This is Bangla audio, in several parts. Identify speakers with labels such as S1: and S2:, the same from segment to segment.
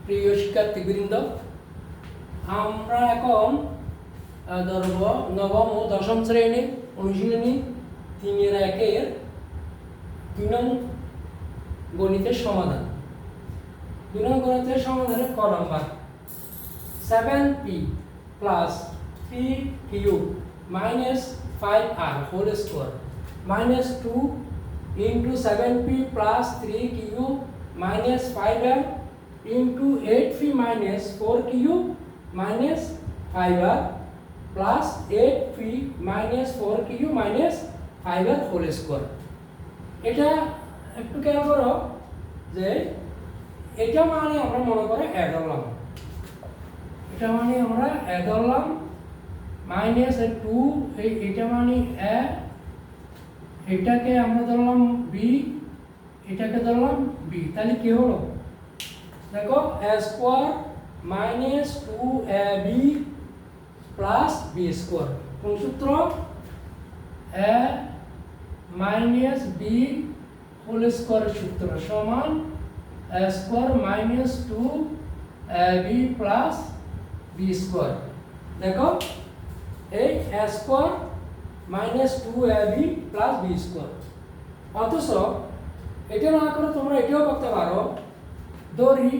S1: প্রিয় শিক্ষার্থীবৃন্দ, আমরা এখন ধরব নবম ও দশম শ্রেণীর অনুশীলনী 3-1 2 নং গণিতের সমাধান। 2 নং গণিতের সমাধানের ক number 7p plus 3q minus 5r whole square minus 2 into 7p plus 3q minus 5r into 8p minus 4q minus 5r plus 8p minus 4q minus 5r whole square। এটা একটু খেয়াল করো যে এটা মানে আমরা মনে করে অ্যাড করলাম, এটা মানে আমরা অ্যাড করলাম মাইনাস 2, এটা মানে এ, এটাকে আমরা ধরলাম বি, এটাকে ধরলাম বি, তাহলে কি হলো দেখো a square minus 2ab plus B square. কোন সূত্র? a মাইনাস বি হোল স্কয়ারের সূত্র সমান a square minus 2ab plus B square. দেখো এই a square minus 2ab plus B square. অথচ এটা না করে তোমরা এটাও করতে পারো, ধরি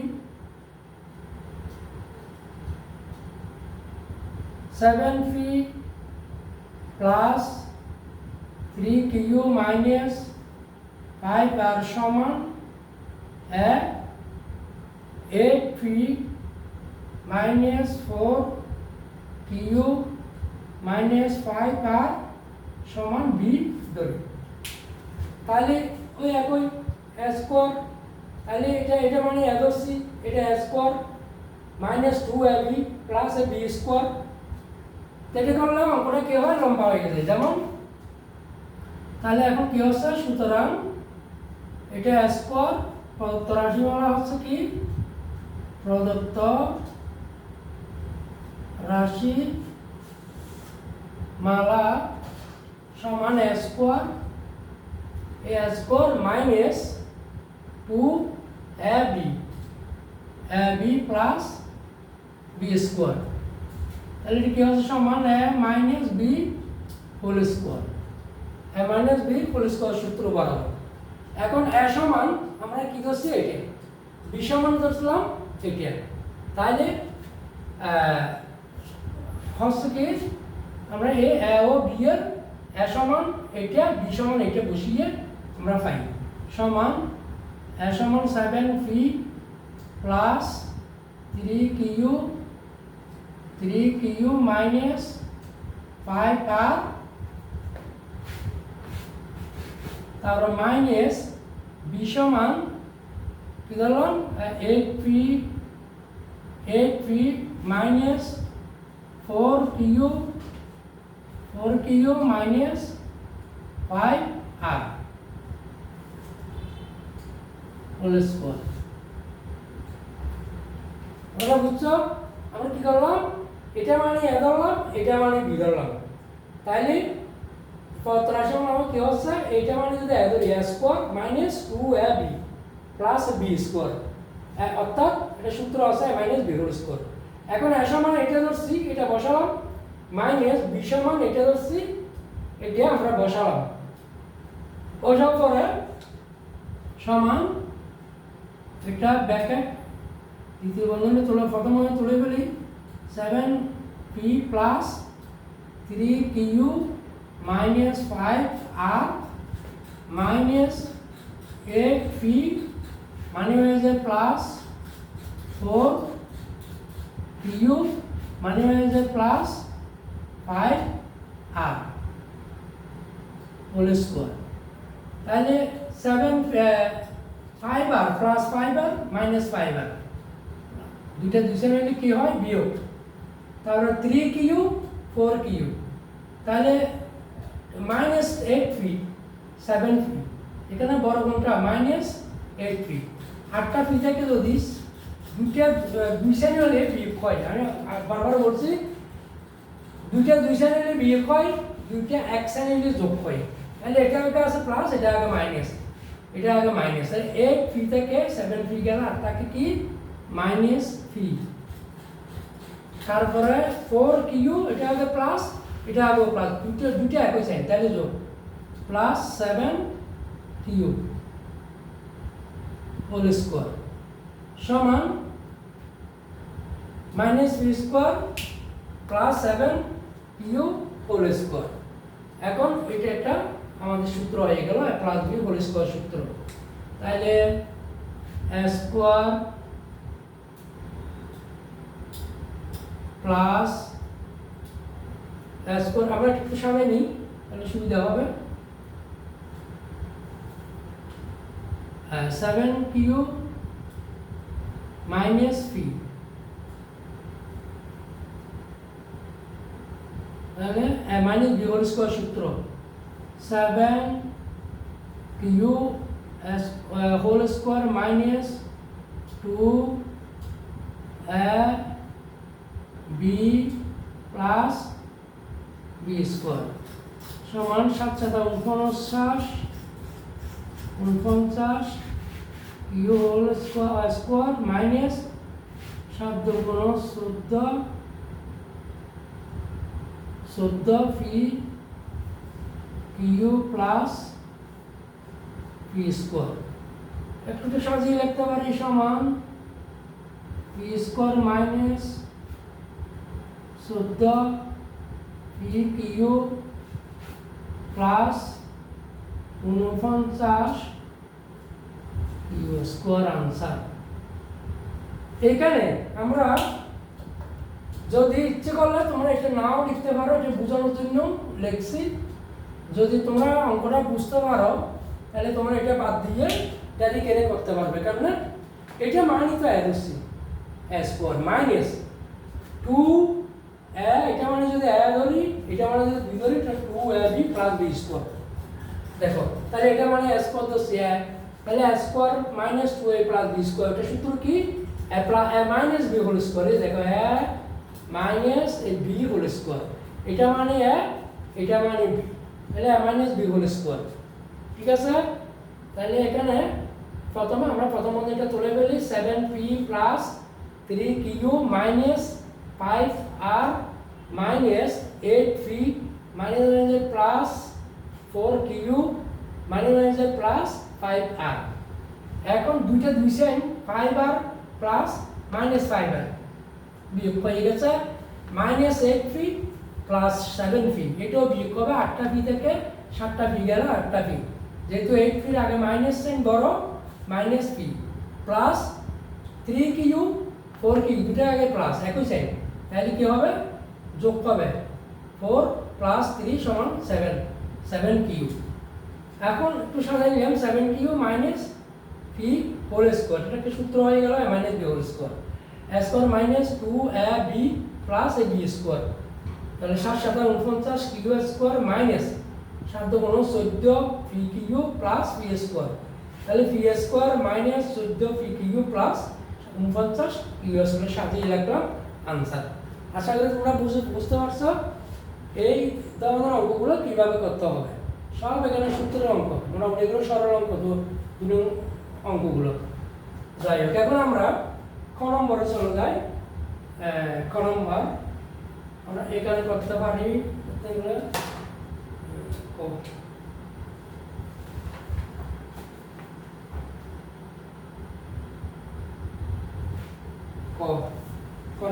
S1: 7p plus 3q minus 5r সমান 8p minus 4q minus 5r সমান b ধরি। তাহলে ওই একই a স্কয়ার, তাহলে এটা মানে a ধরছি, এটা a square minus 2ab plus b square. এটা করলে অঙ্কটা কি হয়, লম্বা হয়ে গেছে যেমন। তাহলে এখন কি হচ্ছে, সুতরাং এটা a স্কয়ার প্রদত্ত রাশিমালা হচ্ছে কি, প্রদত্ত রাশি মালা সমান a square, a square minus 2ab plus b square. তাহলে এটা কি হচ্ছে সমান a minus b whole square, a minus b whole square সূত্র বরাবর। এখন a সমান আমরা কি করছি, এটা b সমান ধরছিলাম এটা। তাহলে হচ্ছে কি আমরা a ও b এর a সমান এটা, b সমান এটা বসিয়ে আমরা পাই সমান a সমান 7p plus 3q minus 5r, তারপর মাইনাস b সমান কি ধরলাম 8p minus 4q minus 5r whole square. তোমরা বুঝছো আমরা কি করলাম, এটা মানে a ধরলাম, এটা মানে b ধরলাম। তাইলে প্রদত্ত রাশিমালা আমার কি হচ্ছে, এটা মানে যদি a ধরি a square minus 2ab plus b square, অর্থাৎ এটা সূত্র আছে a minus b whole square. এখন a সমান এটা ধরছি, এটা বসালাম, মাইনাস b সমান এটা ধরছি, এটা আমরা বসালাম। বসার পরে সমান এটা ব্র্যাকেট দ্বিতীয় বন্ধনী তুলে প্রথম বন্ধনী তুলে ফেলি 7p plus 3q minus 5r minus 8p মানে হয়ে যায় প্লাস 4q মানে হয়ে যায় প্লাস 5r হোল স্কয়ার। তাহলে 5r plus 5r minus 5r দুইটা দুই সাইডে নিলে কি হয়, বিয়োগ। তারপর 3q 4q, তাহলে মাইনাস 8p 7p, এখানে বড় কোনটা মাইনাস 8p। 8টা p থেকে যদি দুইটা দুই সাইডে হলে বিয়োগ হয়, আমি বারবার বলছি দুইটা দুই সাইডে হলে বিয়োগ হয়, দুইটা এক সাইডে হলে যোগ হয়। তাহলে এটা আছে প্লাস, এটা আগে মাইনাস, এটা আগে মাইনাস। 8p থেকে 7p গেল, আর তাকে কি মাইনাস ফি, তারপরে 4 কিউ এটা হবে প্লাস, এটা হবে প্লাস, দুটো একই সাইন, তাহলে যোগ প্লাস 7 কিউ হোল স্কোয়ার সমান minus V square plus 7 Q whole square. এখন এটা একটা আমাদের সূত্র হয়ে গেল প্লাস ভি হোল স্কোয়ার সূত্র। তাহলে স্কোয়ার প্লাস স্কোয়ার আমরা একটু সামনে নিই তাহলে সুবিধা হবে, 7 কিউ মাইনাস ফি, তাহলে মাইনাস বি হোল স্কোয়ার সূত্র 7 Q whole square minus 2 A B plus B square সমান 7 × 7 = 49 কিউ হোল স্কোয়ার মাইনাস 7 × 14 ফি কিউ প্লাস পি স্কোয়ার, একটু তো সাজিয়ে লিখতে পারি সমান P square minus 14 P Q plus 49 Q square answer. এখানে আমরা যদি ইচ্ছে করলে তোমরা এটা নাও লিখতে পারো, যে বোঝানোর জন্য লিখছি, যদি তোমরা অঙ্কটা বুঝতে পারো তাহলে তোমরা এটা বাদ দিয়ে ডাইরেক্ট কেনে করতে পারবে, কারণ এটা মানই তো এ ধরছি এ স্কোয়ার মাইনাস 2 এ, এটা মানে যদি এ ধরি, এটা মানে যদি বি ধরি, তাহলে 2 A B plus B square. দেখো তাহলে এটা মানে এ স্কোয়ার ধরছি এ, তাহলে এ স্কোয়ার মাইনাস 2 এ প্লাস বি স্কোয়ার, এটা সূত্র কি এ মাইনাস বি হোল স্কোয়ার। দেখো এ minus A B whole square, এটা মানে এ, এটা মানে বি, তাহলে এ মাইনাস বি হোল স্কোয়ার। ঠিক আছে, তাহলে এখানে প্রথমে আমরা প্রথম বন্ধনীটা তুলে ফেলি 7p plus 3q minus 5r minus 8p minus plus 4q minus plus 5r। এখন দুইটা দুই sign 5r plus minus 5r বিয়োগ হয়ে গেছে মাইনাস 8p প্লাস 7p, এটাও বিয়োগ হবে 8টা p থেকে 7টা p গেল 8টা p, যেহেতু 8p আগে মাইনাস সাইন বড় minus p plus 3q 4q দুটো আগে প্লাস একই সাইন, তাহলে কি হবে যোগ হবে 4 প্লাস 3 সমান 7q। এখন একটু সাজাই নিলাম 7q minus p whole square, এটা একটা সূত্র হয়ে গেল minus b whole square, a square minus 2ab plus ab square, তাহলে 7 × 7 = 49 Q square minus 7 × 14 P Q plus P square, তাহলে p square minus 14 P Q plus 49 Q square সাজিয়ে লিখলাম আনসার। আশা করি তোমরা বুঝতে পারছো এই ধরনের অঙ্কগুলো কিভাবে করতে হবে। সব এখানে সূত্রের অঙ্ক, মোটামুটি এগুলো সরল অঙ্ক, দুটো অঙ্কগুলো। যাই হোক, এখন আমরা ক নম্বরে চলে যাই। ক নম্বর আমরা এখানে করতে পারি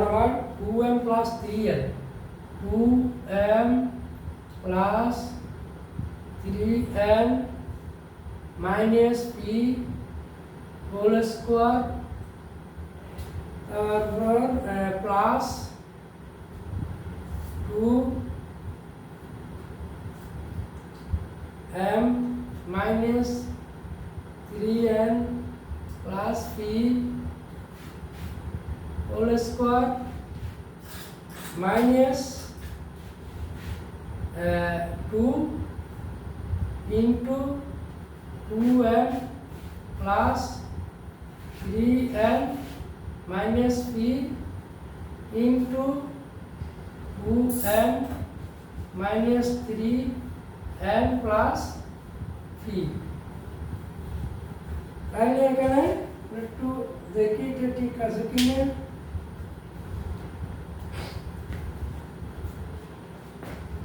S1: number 2m plus 3n 2m plus 3n minus p whole square, তারপর plus 2m minus 3n plus p whole square minus 2 into 2m plus 3n minus p into 2m minus 3n plus p। তাহলে এখানে একটু দেখি এটা ঠিক আছে কি না।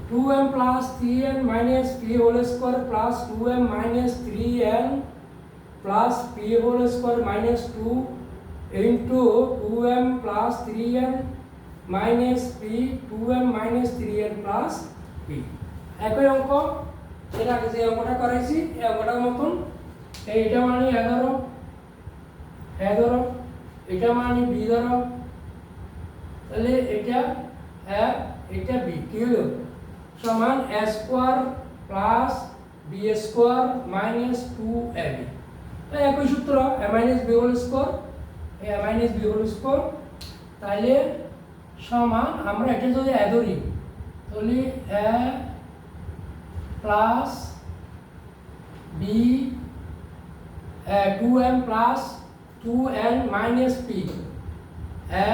S1: Two M plus 3n minus p whole square plus 2m minus 3n plus p whole square minus 2 into 2m plus 3n minus p 2m minus 3n plus p একই অঙ্ক সেটা যে অঙ্কটা করাইছি এই অঙ্কটার মতন এইটা মানে 11 এটা মানে b ধরো তাহলে এটা a এটা b কি হলো সমান a square plus b square minus 2ab এই একই সূত্র a minus b whole square a minus b whole square তাহলে সমান আমরা এটা যদি a ধরি তাহলে a plus b 2m plus 2n minus p a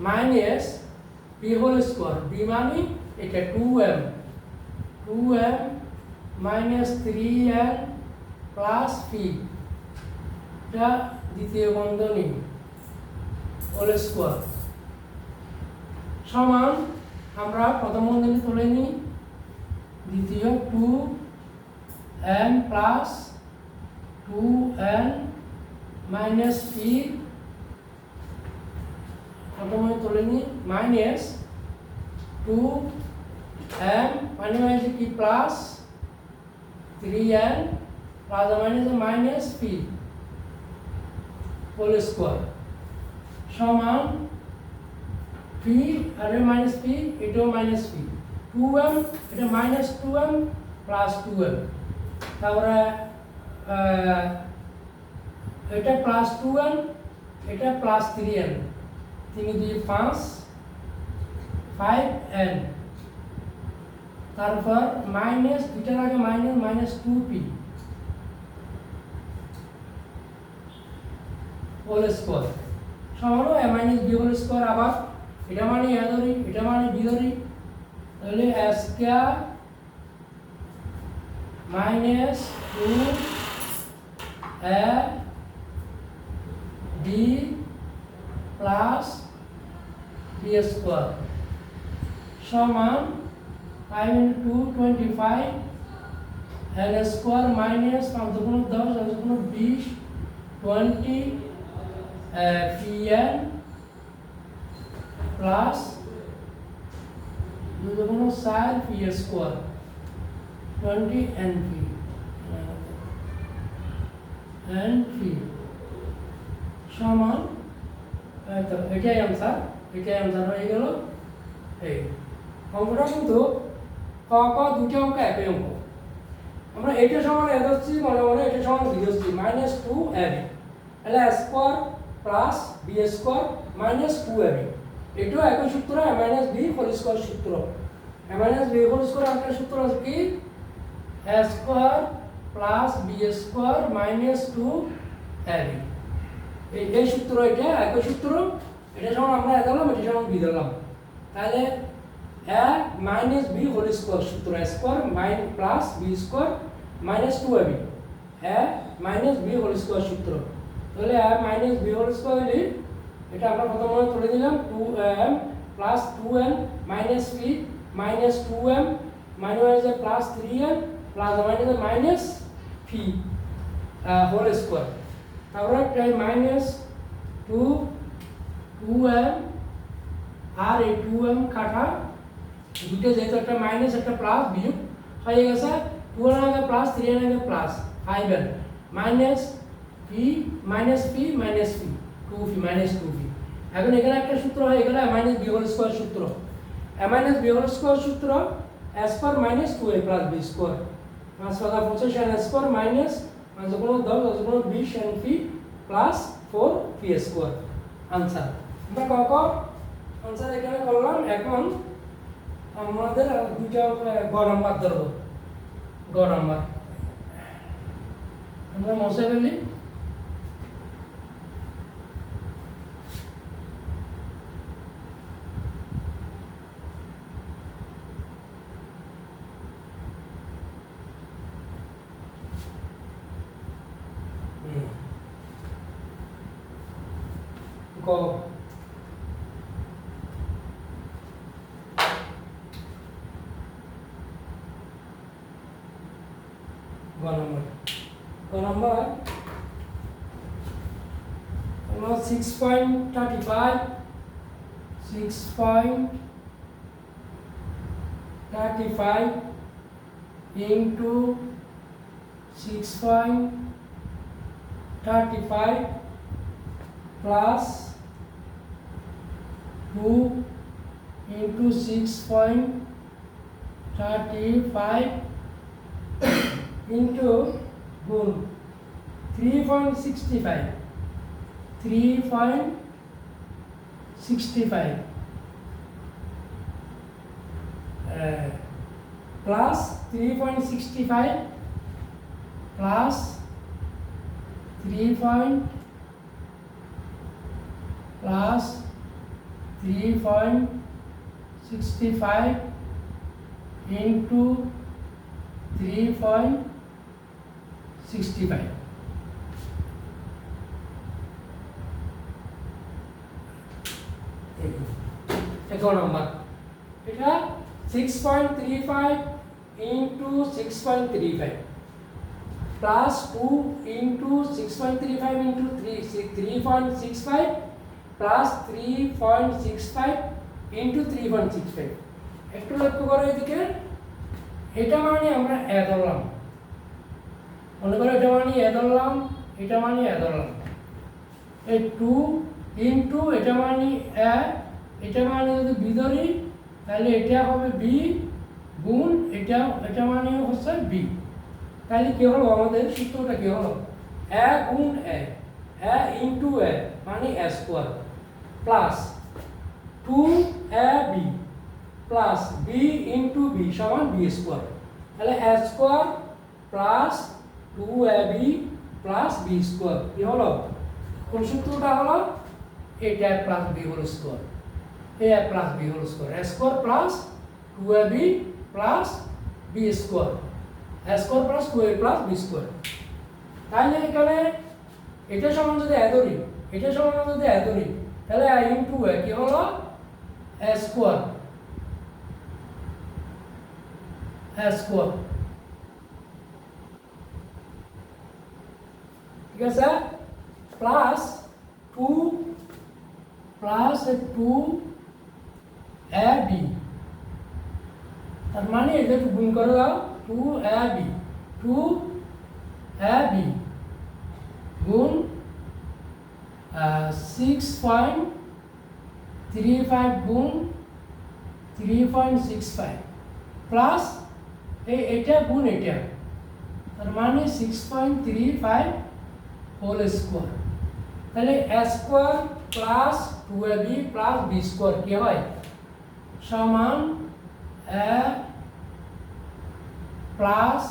S1: minus p whole square b মানে এটা 2m minus 3n plus p এটা দ্বিতীয় বন্ধনী whole square সমান আমরা প্রথম বন্ধনী তুলে নিই দ্বিতীয় 2m plus 2n minus p প্রথমে তুলে নিই minus 2m minus p plus 3n plus minus p whole square সমান p আর মাইনাস p এটাও মাইনাস p 2m এটা মাইনাস 2m প্লাস 2m তারপরে এটা প্লাস 2n এটা প্লাস 3n 3 2 5 5n তারপর মাইনাস দুটার আগে মাইনাস 2p হোল স্কয়ার সমান a minus b whole square আবার এটা মানে a ধরি এটা মানে b ধরি তাহলে a square minus 2 a b plus b square সমান 5 into 2 25 n square minus 5 দুগুণ 10 10 দুগুণ 20 20 pn plus 2 দুগুণ 4 p square 20 np সমান তো এটাই आंसर হয়ে গেল এই অঙ্কটা কিন্তু ক ক দুটো অঙ্ক একই অঙ্ক আমরা এটা সমান এ ধরছি মনে মনে এটা সমান b ধরছি মাইনাস 2ab তাহলে a square plus b square minus 2ab এটাও একই সূত্র a minus b whole square সূত্র a minus b whole square একটা সূত্র আছে কি a square plus b square minus 2ab এই সূত্র এটা একই সূত্র এটা সমান আমরা এ ধরলাম এটা সমান b ধরলাম তাহলে a minus b whole square সূত্র a square plus b square minus 2ab a minus b whole square সূত্র তাহলে a minus b whole square হলে এটা আমরা প্রথমে তুলে দিলাম 2m plus 2n minus p minus 2m minus plus 3n plus minus p whole square তারপর একটা মাইনাস 2m আর এই 2m কাটা দুটো যেহেতু একটা মাইনাস একটা প্লাস বিয়োগ হয়ে গেছে 2 এর আগে প্লাস 3 এর আগে plus 5n minus p minus p minus p 2p minus 2p এখন এখানে একটা সূত্র হয়ে গেল মাইনাস b হোল স্কয়ার সূত্র a minus b whole square সূত্র a square minus 2a plus b square 5 25 n square minus 5 10 10 20 n p plus 4p square answer আমরা ক आंसर এখানে করলাম এখন আমাদের দুটো গ নাম্বার ধরব গ নাম্বার আমরা মুছে ফেলি গ নম্বর 6.35 into 6.35 plus 2 into 6.35 into গুণ 3.65 plus 3.65 plus 3.65 into 3.65 11 নম্বর এটা 6.35 into 6.35 plus 2 into 6.35 into 3.65 plus 3.65 into 3.65 একটু লক্ষ্য করো এদিকে এটা মানে আমরা এ ধরলাম মনে করো এটা মানে এ ধরলাম এটা মানে এ ধরলাম এই 2 into এটা মানে এ এটা মানে যদি বি ধরি তাহলে এটা হবে বি গুণ এটা মানে হচ্ছে বি তাহলে কি হলো আমাদের সূত্রটা কি হলো এ গুণ এ ইনটু এ মানে a square plus 2ab plus b into b সমান বি স্কয়ার তাহলে a square plus 2ab plus B square কি হলো কোন সূত্রটা হলো এটা plus b whole square a plus b whole square a square plus 2ab plus b square a square plus 2a plus b square তাহলে এখানে এটা সমান যদি a ধরি এটা সমান যদি a ধরি তাহলে a into a কি হলো a square ঠিক আছে প্লাস 2 প্লাস 2 ab তার মানে এটা গুণ করে দাও 2ab গুণ 6.35 গুণ 3.65 প্লাস এটা গুণ এটা তার মানে 6.35 হোল স্কয়ার তাহলে a square plus 2ab plus b square কি হয় সমান a plus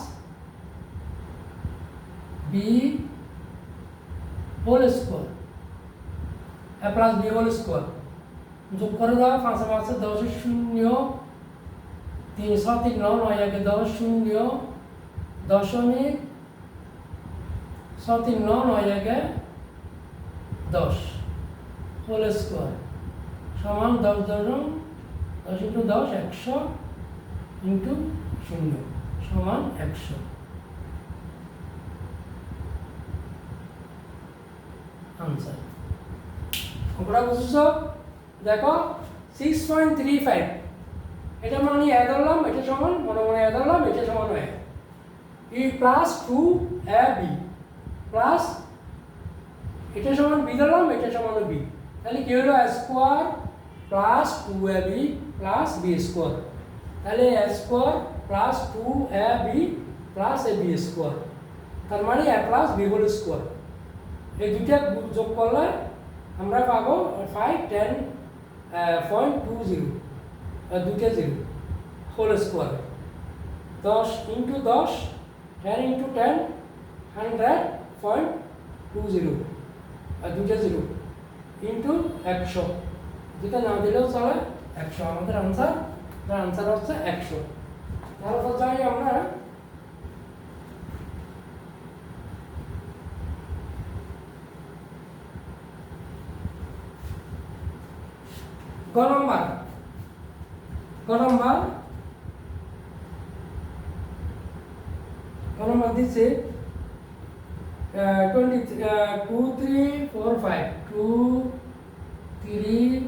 S1: b whole square a plus b whole square যোগ করে দাও 5 5 10 0 3 7 9 9 আগে 10 0 দশমিক 7 9 9 আগে 10 হোল স্কয়ার সমান 10 10 10 into 10 100 into 0 সমান 100 आंसर আমরা বুঝছো দেখো 6.35 এটা মানে এ ধরলাম এটা সমান মনে মনে এ ধরলাম এটা সমান হয় ই প্লাস 2ab প্লাস এটা সমান বি ধরলাম এটা সমান বি তাহলে কি হলো a square plus 2ab plus b square তাহলে a square plus 2ab plus ab square তার মানে a plus b whole square এই দুইটা যোগ করলে আমরা পাবো 510.20 দুইটা 0 হোল স্কয়ার 10 into 10 10 into 10 100.20 আর দুইটা 0 into 100 যেটা না দিলেও চলে 100 আমাদের আনসার হচ্ছে 100 তারপর যাই আমরা গ নাম্বার দিচ্ছে 2 3 4 5 2 3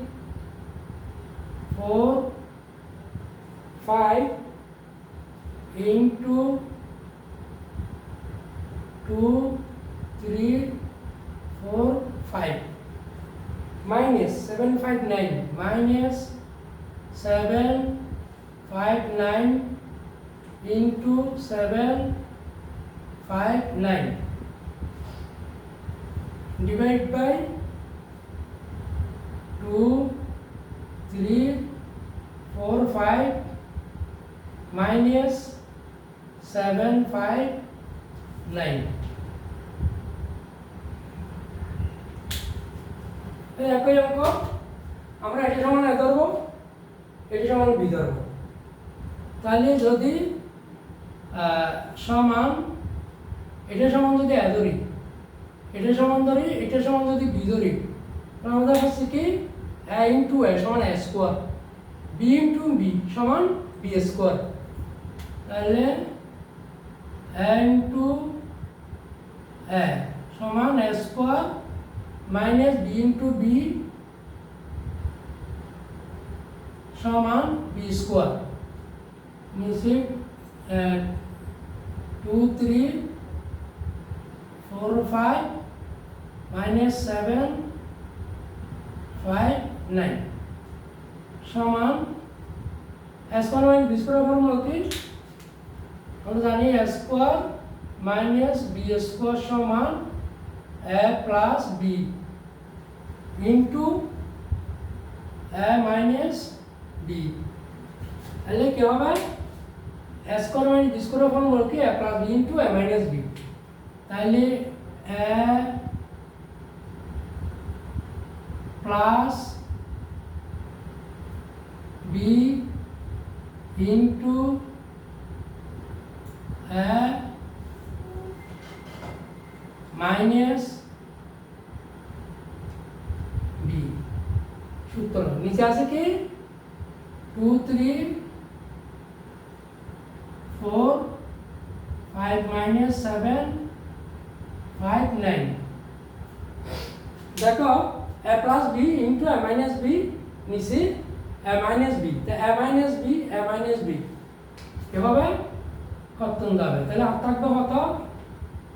S1: 4 5 into 2 3 4 5 minus 759 minus 759 into 759 divide by 2 3 4 5 minus 759 একই অঙ্ক আমরা এটা সমান এ ধরবো, এটা সমান বি ধরবো। তাহলে যদি সমান এটা সমান যদি এ ধরি, এটা সমান ধরি, এটা সমান যদি বি ধরি, তাহলে আমাদের হচ্ছে কি এ ইন্টু এ সমান a square, b into b সমান বি স্কোয়ার। তাহলে এ ইন্টু এ সমান a square minus B into b সমান বি স্কোয়ার। নিচে 2 3 4 5 minus 7 5 9 সমান a square minus b square formula কি আমরা জানি a square minus b square সমান a plus b into a minus b। তাহলে কি হবে a square minus b square formula কি a plus b into a minus b। তাহলে a plus b into a minus b। সূত্র নিচে আছে কি 2 3 4 5 minus 7 5 9 দেখো a plus b into a minus b নিচে a minus b, তো a minus b a minus b এভাবে করতে যাবে। তাহলে আর থাকবে কত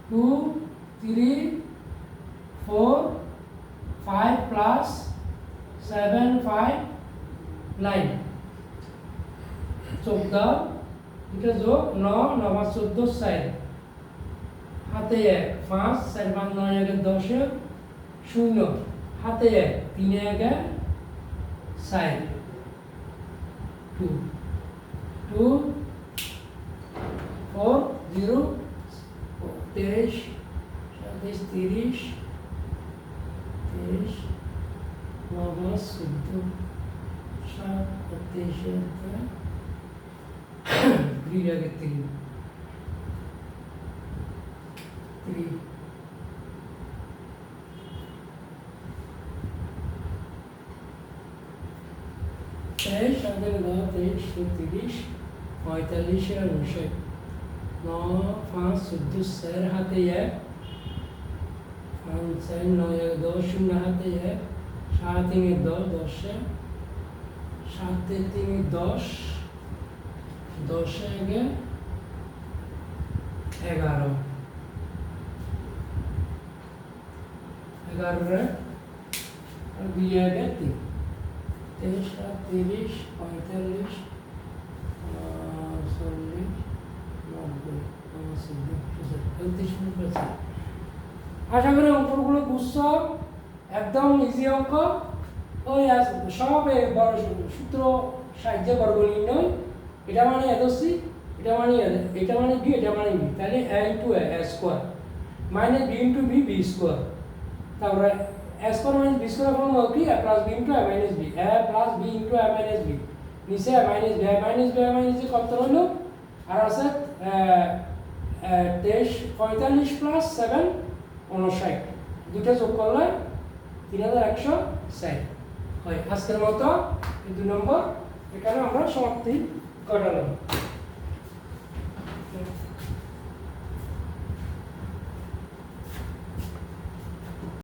S1: 2 3 4 5 plus 7 5 9 14 এটা যোগ 9 9 5 14 4 হাতে 1 5 4 5 9 1 10 0 হাতে 1 3 1 4 2 2 4 0 23 30 30 9 14 7 3 আগে 3 3 23 আগে 9 23 30 45 আর 59 9 5 14 4 হাতে 1 5 4 9 10 0 হাতে 1 7 3 10 10 7 3 10 10 আগে 11 11 রে আর 2 আগে 3 23 30 45 আশা করি অঙ্কগুলো বুঝছো, একদম ইজি অঙ্ক। ওই সব বড় সূত্র সাহায্যে বর্গ নির্ণয়, এটা মানে এদসি, এটা মানে এটা মানে বি, এটা মানে বি। তাহলে a into a square minus B into B B square, তারপরে a square minus B square formula কি a plus B into a minus B, a plus B into a minus B নিচে a minus B, a minus B a minus B কত হলো আর আছে 23 45 প্লাস 7 59 দুটো যোগ করলে 3160 হয়। আজকের মতো এই 2 নম্বর এখানে আমরা সমাপ্তি ঘটালাম।